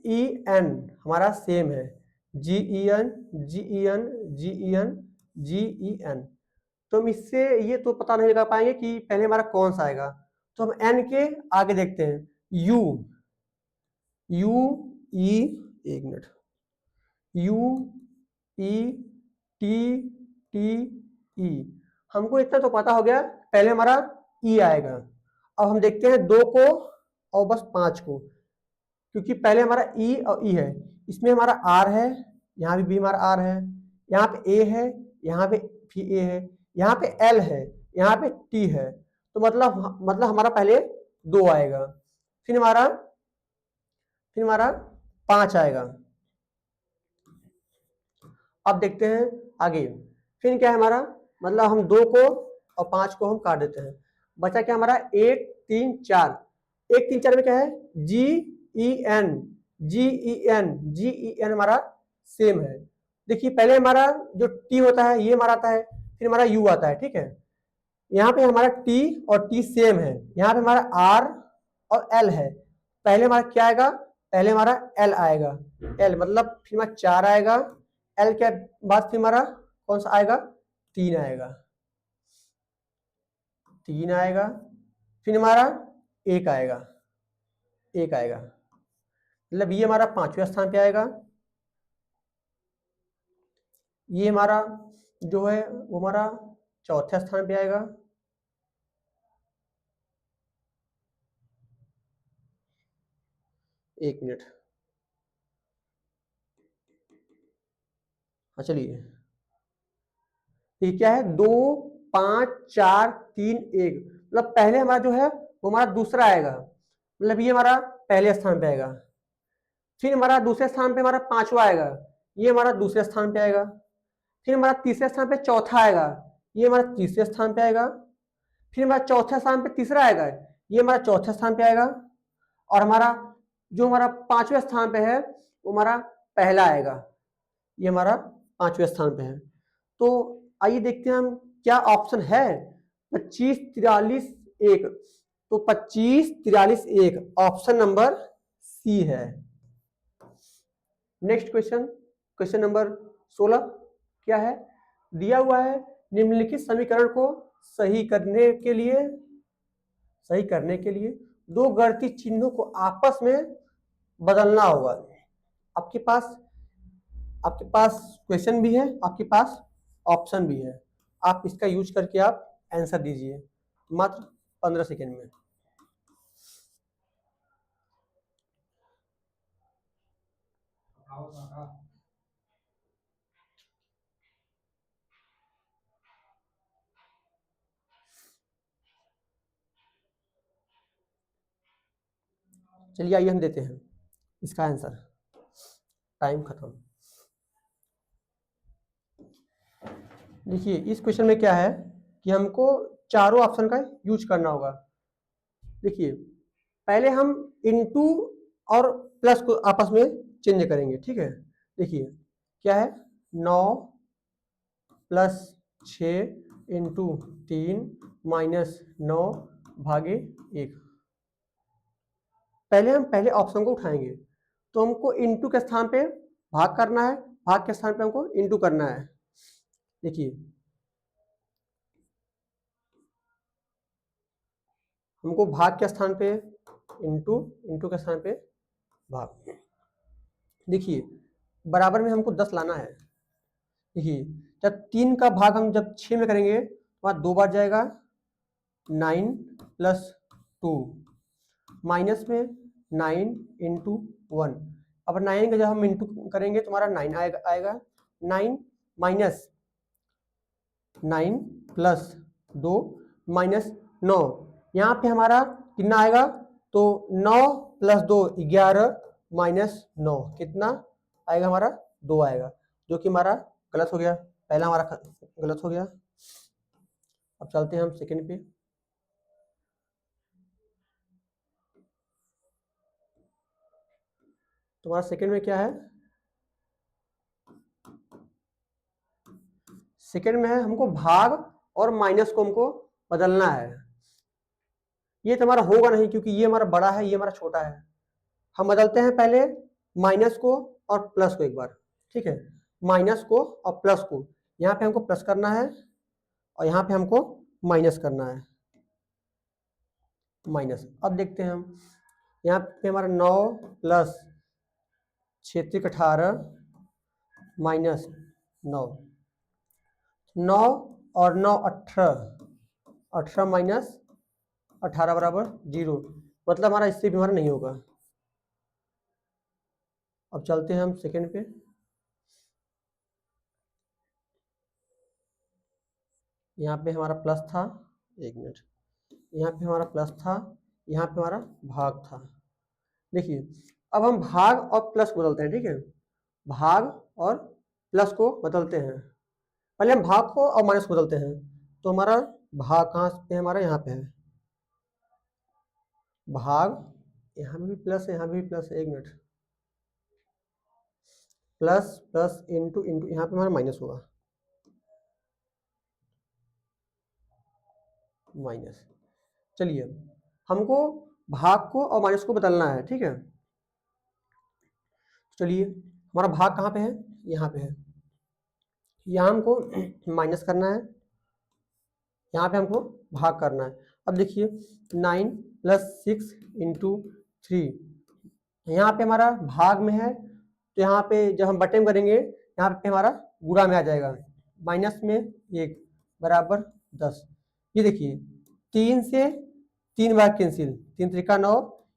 ई एन हमारा सेम है, जी ई एन, जी ई एन, जी ई एन, जी ई एन। तो हम इससे ये तो पता नहीं लगा पाएंगे कि पहले हमारा कौन सा आएगा। तो हम एन के आगे देखते हैं, यू, यू ई, एक minute, you E T T E. हमको इतना तो पता हो गया, पहले हमारा ई आएगा। अब हम देखते हैं 2 को और बस 5 को, क्योंकि पहले हमारा ई और ई है, इसमें हमारा आर है, यहाँ भी हमारा आर है, यहाँ पे ए है, यहाँ पे भी ए है, यहाँ पे एल है, यहाँ पे टी है। तो मतलब हमारा पहले 2 आएगा, फिर हमारा 5 आएगा। अब देखते हैं आगे, फिर क्या है हमारा, मतलब हम 2 को और 5 को हम काट देते हैं, बचा क्या हमारा 1, 3, 4। 1, 3, 4 में क्या है? जी ई एन, जी ई एन, जी ई एन हमारा सेम है। देखिए पहले हमारा जो टी होता है ये हमारा आता है, फिर हमारा यू आता है, ठीक है। यहाँ पे हमारा टी और टी सेम है, यहाँ पे हमारा आर और एल है। पहले हमारा क्या आएगा? पहले हमारा एल आएगा, एल मतलब फिर हमारा 4 आएगा, एल के बाद फिर हमारा कौन सा आएगा? 3 आएगा, 3 आएगा, फिर हमारा 1 आएगा, 1 आएगा। मतलब ये हमारा 5वें स्थान पे आएगा, ये हमारा जो है वो हमारा 4थे स्थान पे आएगा, एक मिनट, हाँ चलिए, ये क्या है? 2, 5, 4, 3, 1। मतलब पहले हमारा जो है वो हमारा दूसरा आएगा, मतलब ये हमारा पहले स्थान पे आएगा। फिर हमारा दूसरे स्थान पे हमारा 5वां आएगा, ये हमारा दूसरे स्थान पे आएगा। फिर हमारा तीसरे स्थान पे चौथा आएगा, ये हमारा तीसरे स्थान पे आएगा। फिर हमारा चौथे स्थान पे तीसरा आएगा, ये हमारा चौथे स्थान पे आएगा। और हमारा जो हमारा 5वें स्थान पे है वो हमारा पहला आएगा, ये हमारा 5वें स्थान पे है। तो आइए देखते हैं हम क्या ऑप्शन है। 25, 43, 1। तो 25, 43, 1 ऑप्शन नंबर सी है। नेक्स्ट क्वेश्चन, क्वेश्चन नंबर 16 क्या है? दिया हुआ है, निम्नलिखित समीकरण को सही करने के लिए 2 गणितीय चिन्हों को आपस में बदलना होगा। आपके पास आपके पास क्वेश्चन भी है, आपके पास ऑप्शन भी है, आप इसका यूज करके आप आंसर दीजिए मात्र 15 सेकेंड में। चलिए आइए हम देते हैं इसका आंसर। टाइम खत्म। देखिए इस क्वेश्चन में क्या है कि हमको चारों ऑप्शन का यूज करना होगा। देखिए पहले हम इनटू और प्लस को आपस में चेंज करेंगे, ठीक है। देखिए क्या है, 9 प्लस 6 इंटू 3 माइनस 9 भागे 1। पहले हम पहले ऑप्शन को उठाएंगे, तो हमको इनटू के स्थान पे भाग करना है, भाग के स्थान पे हमको इनटू करना है। देखिए हमको भाग के स्थान पे इंटू, इंटू के स्थान पे भाग। देखिए बराबर में हमको 10 लाना है। देखिए जब 3 का भाग हम जब 6 में करेंगे तो वहाँ 2 बार जाएगा, 9 प्लस 2 माइनस में 9 इंटू 1। अब 9 का जब हम इंटू करेंगे तो हमारा 9 आएगा 9 माइनस 9 प्लस 2 माइनस 9। यहाँ पे हमारा कितना आएगा, तो 9 प्लस 2 11 माइनस 9 कितना आएगा हमारा, 2 आएगा, जो कि हमारा गलत हो गया, पहला हमारा गलत हो गया। अब चलते हैं हम सेकंड पे। तुम्हारा सेकंड में क्या है, सेकंड में है हमको भाग और माइनस को हमको बदलना है। ये तो हमारा होगा नहीं क्योंकि ये हमारा बड़ा है, ये हमारा छोटा है। हम बदलते हैं पहले माइनस को और प्लस को एक बार, ठीक है। माइनस को और प्लस को, यहाँ पे हमको प्लस करना है और यहाँ पे हमको माइनस करना है, माइनस। अब देखते हैं हम, यहाँ पे हमारा 9 प्लस 6 18 माइनस 9, 9 और 9 18, 18 माइनस 18 बराबर 0, मतलब हमारा इससे भी हमारा नहीं होगा। अब चलते हैं हम सेकंड पे। यहाँ पे हमारा प्लस था, एक मिनट, यहाँ पे हमारा प्लस था, यहाँ पे हमारा भाग था। देखिए अब हम भाग और प्लस को बदलते हैं, ठीक है। भाग और प्लस को बदलते हैं, पहले हम भाग को और माइनस को बदलते हैं। तो हमारा भाग कहाँ पे है, हमारा यहाँ पे है भाग, यहाँ भी प्लस है, यहाँ भी प्लस है, एक minute, plus plus into into, यहाँ पे हमारा माइनस होगा, माइनस। चलिए हमको भाग को और माइनस को बदलना है, ठीक है। चलिए हमारा भाग कहाँ पे है, यहाँ पे है, यहाँ हमको माइनस करना है, यहाँ पे हमको भाग करना है। अब देखिए 9 प्लस 6 इंटू 3, यहाँ पे हमारा भाग में है, तो यहाँ पे जब हम बटे में करेंगे यहाँ पे हमारा गुणा में आ जाएगा, माइनस में 1 बराबर 10। ये देखिए 3 से 3 बार कैंसिल, 3 त्रिका 9,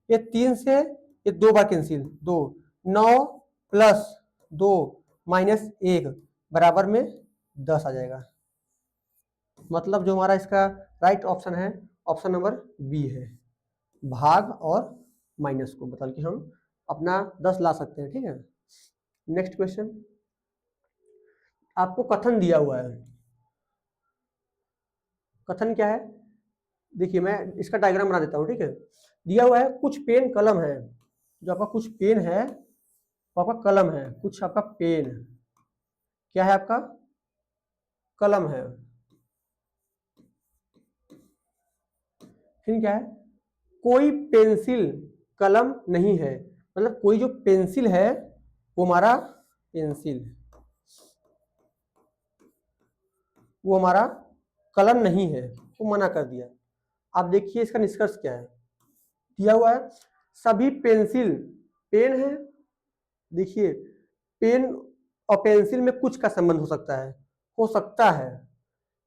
ये 3 से ये 2 बार कैंसिल, 2, 9 प्लस 2 माइनस 1 बराबर में 10 आ जाएगा। मतलब जो हमारा इसका राइट ऑप्शन है, ऑप्शन नंबर बी है, भाग और माइनस को बदल के हम अपना 10 ला सकते हैं, ठीक है। नेक्स्ट क्वेश्चन, आपको कथन दिया हुआ है। कथन क्या है, देखिए मैं इसका डायग्राम बना देता हूँ, ठीक है। दिया हुआ है कुछ पेन कलम है, जो आपका कुछ पेन है वो आपका कलम है, कुछ आपका पेन क्या है, आपका कलम है। फिर क्या है, कोई पेंसिल कलम नहीं है, मतलब कोई जो पेंसिल है वो हमारा पेंसिल, वो हमारा कलम नहीं है, वो मना कर दिया। आप देखिए इसका निष्कर्ष क्या है, दिया हुआ है सभी पेंसिल पेन है। देखिए पेन और पेंसिल में कुछ का संबंध हो सकता है,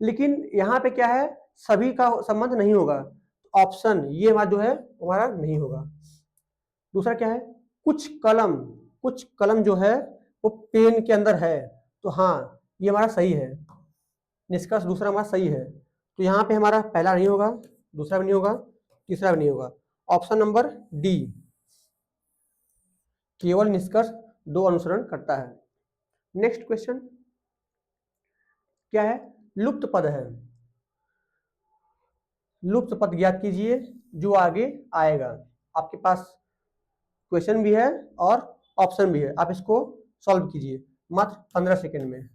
लेकिन यहाँ पे क्या है, सभी का संबंध नहीं होगा। ऑप्शन ये हमारा जो है हमारा नहीं होगा। दूसरा क्या है, कुछ कलम जो है वो पेन के अंदर है, तो हाँ ये हमारा सही है, निष्कर्ष दूसरा हमारा सही है। तो यहाँ पे हमारा पहला नहीं होगा, दूसरा भी नहीं होगा, तीसरा भी नहीं होगा। ऑप्शन नंबर डी, केवल निष्कर्ष दो अनुसरण करता है। नेक्स्ट क्वेश्चन क्या है, लुप्त पद है। लुप्त पद ज्ञात कीजिए जो आगे आएगा। आपके पास क्वेश्चन भी है और ऑप्शन भी है, आप इसको सॉल्व कीजिए मात्र 15 सेकेंड में।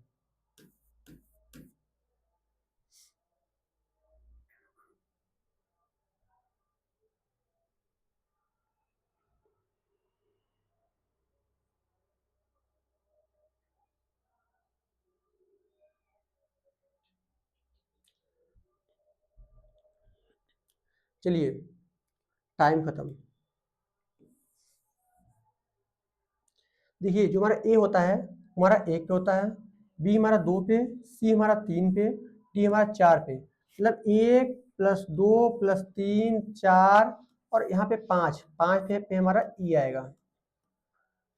चलिए टाइम खत्म। देखिए जो हमारा ए होता है हमारा 1 पे होता है, बी हमारा 2 पे, सी हमारा 3 पे, डी हमारा 4 पे। मतलब 1 + 2 + 3 4 और यहाँ पे 5 पे हमारा ई आएगा।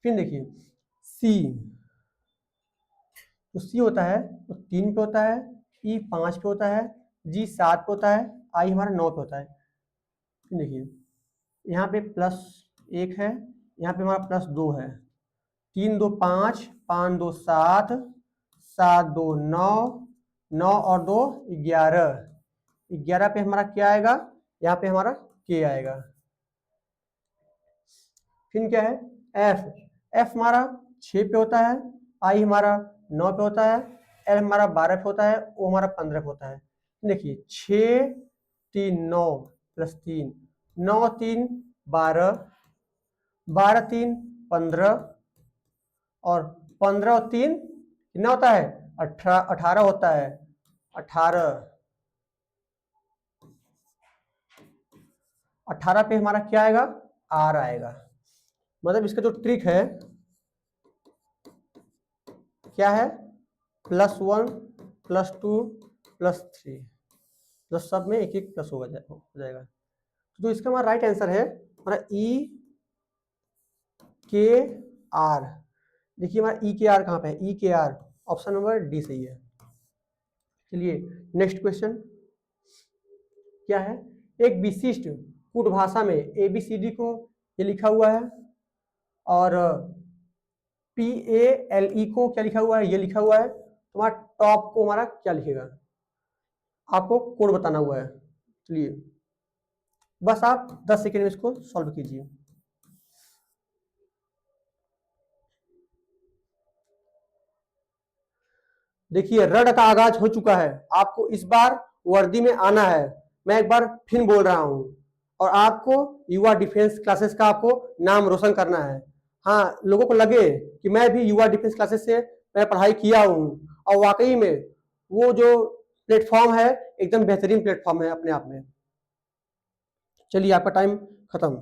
फिर देखिए सी, तो सी होता है तो 3 पे होता है, ई 5 पे होता है, जी 7 पे होता है, आई हमारा 9 पे होता है। फिर देखिए यहाँ पे +1 है, यहाँ पे हमारा +2 है, 3 2 5, 5 2 7, 7 2 9, 9 और 2 11, 11 पे हमारा क्या आएगा, यहाँ पे हमारा के आएगा। फिर क्या है एफ, एफ हमारा 6 पे होता है, आई हमारा 9 पे होता है, एल हमारा 12 पे होता है, ओ हमारा 15 पे होता है। देखिए 6 3 9 + 3, 9 3 12, 12 3 15 और 15 और 3 कितना होता है 18 होता है। 18 पे हमारा क्या आएगा, आर आएगा। मतलब इसका जो ट्रिक है क्या है, +1 +2 +3, तो सब में एक एक प्लस हो जाएगा। तो इसका हमारा राइट आंसर है हमारा ई के आर। देखिए हमारा ई के आर कहाँ पे है, ई के आर ऑप्शन नंबर डी सही है। चलिए नेक्स्ट क्वेश्चन क्या है, एक विशिष्ट कूट भाषा में ABCD को ये लिखा हुआ है और PALE को क्या लिखा हुआ है, ये लिखा हुआ है। तुम्हारा टॉप को हमारा क्या लिखेगा, आपको कोड बताना हुआ है। चलिए बस आप 10 सेकेंड में इसको सॉल्व कीजिए। देखिए रण का आगाज हो चुका है, आपको इस बार वर्दी में आना है। मैं एक बार फिर बोल रहा हूं, और आपको युवा डिफेंस क्लासेस का आपको नाम रोशन करना है। हाँ, लोगों को लगे कि मैं भी युवा डिफेंस क्लासेस से मैं पढ़ाई किया हूँ, और वाकई में वो जो प्लेटफॉर्म है एकदम बेहतरीन प्लेटफॉर्म है अपने आप में। चलिए आपका टाइम खत्म।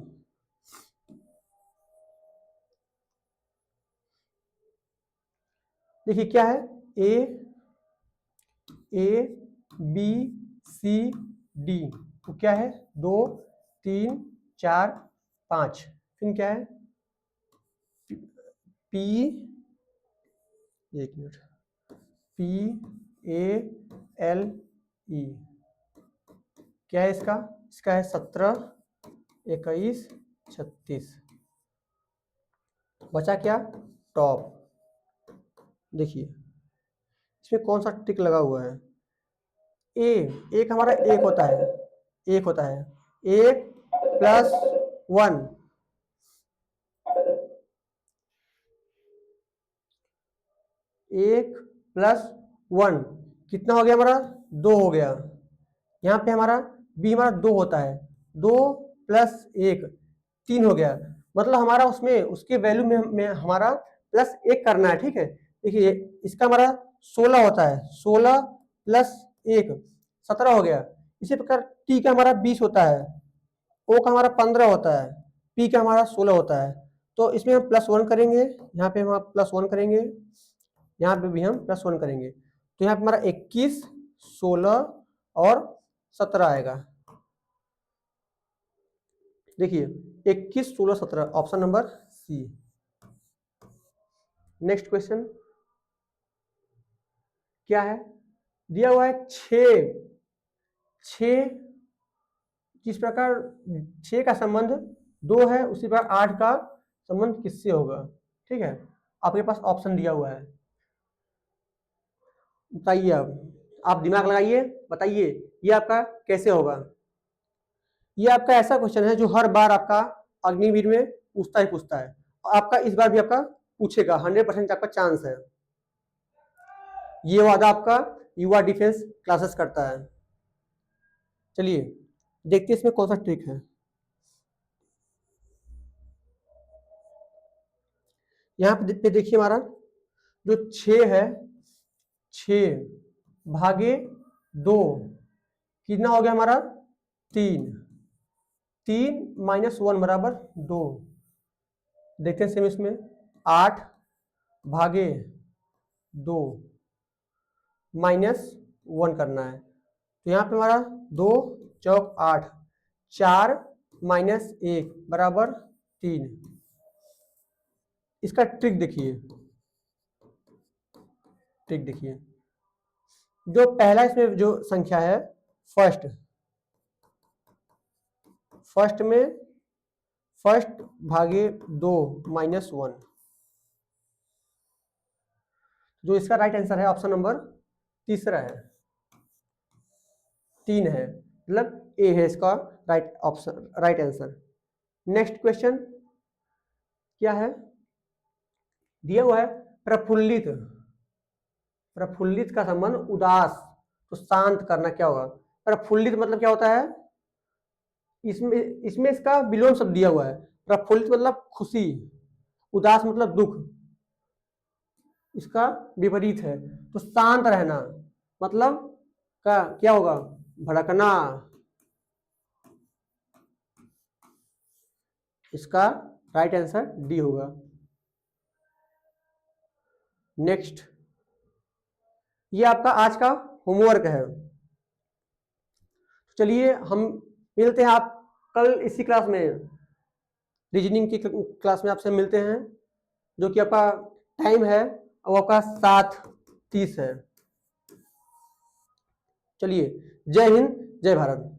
देखिए क्या है, ABCD तो क्या है 2 3 4 5। फिर क्या है P, एक मिनट, PALE क्या है इसका, इसका है 17 21 36। बचा क्या, टॉप। देखिए इसमें कौन सा टिक लगा हुआ है, एक हमारा एक होता है, एक होता है 1 + 1, 1 + 1 कितना हो गया हमारा 2 हो गया। यहाँ पे हमारा बी हमारा 2 होता है, 2 + 1 3 हो गया। मतलब हमारा उसमें उसके वैल्यू में हमारा +1 करना है, ठीक है। देखिए इसका हमारा 16 होता है, 16 + 1 17 हो गया। इसी प्रकार टी का हमारा 20 होता है, ओ का हमारा 15 होता है, पी का हमारा 16 होता है। तो इसमें हम +1 करेंगे, यहाँ पे हम +1 करेंगे यहाँ पे भी हम +1 करेंगे, तो यहाँ पे हमारा 21, 16 और 17 आएगा। देखिए 21, 16, 17 option number C. Next question क्या है, दिया हुआ है 6 जिस प्रकार 6 का संबंध 2 है, उसी प्रकार 8 का संबंध किससे होगा। ठीक है, आपके पास ऑप्शन दिया हुआ है, बताइए। अब आप दिमाग लगाइए, बताइए ये आपका कैसे होगा। ये आपका ऐसा क्वेश्चन है जो हर बार आपका अग्निवीर में पूछता है। आपका इस बार भी आपका पूछेगा, 100% आपका चांस है। ये वादा आपका युवा डिफेंस क्लासेस करता है। चलिए देखते हैं इसमें कौन सा ट्रिक है। यहाँ पे देखिए हमारा जो 6 है, 6 भागे 2 कितना हो गया हमारा 3, 3 - 1 बराबर 2। देखते हैं सेम इसमें 8 भागे 2 -1 करना है, तो यहाँ पे हमारा 2 चौक 8, 4 - 1 बराबर 3। इसका ट्रिक देखिए, जो पहला इसमें जो संख्या है फर्स्ट में फर्स्ट भागे 2 -1, जो इसका राइट आंसर है ऑप्शन नंबर तीसरा है, 3 है, मतलब ए है इसका राइट आंसर। नेक्स्ट क्वेश्चन क्या है, दिया हुआ है प्रफुल्लित का संबंध उदास, तो शांत करना क्या होगा। प्रफुल्लित मतलब क्या होता है, इसमें इसका विलोम शब्द दिया हुआ है। प्रफुल्लित मतलब खुशी, उदास मतलब दुख, इसका विपरीत है। तो शांत रहना मतलब का क्या होगा, भड़कना। इसका राइट आंसर डी होगा। नेक्स्ट, ये आपका आज का होमवर्क है। चलिए हम मिलते हैं आप कल इसी क्लास में, रीजनिंग की क्लास में आपसे मिलते हैं, जो कि आपका टाइम है वो आपका 7:30 है। चलिए, जय हिंद, जय भारत।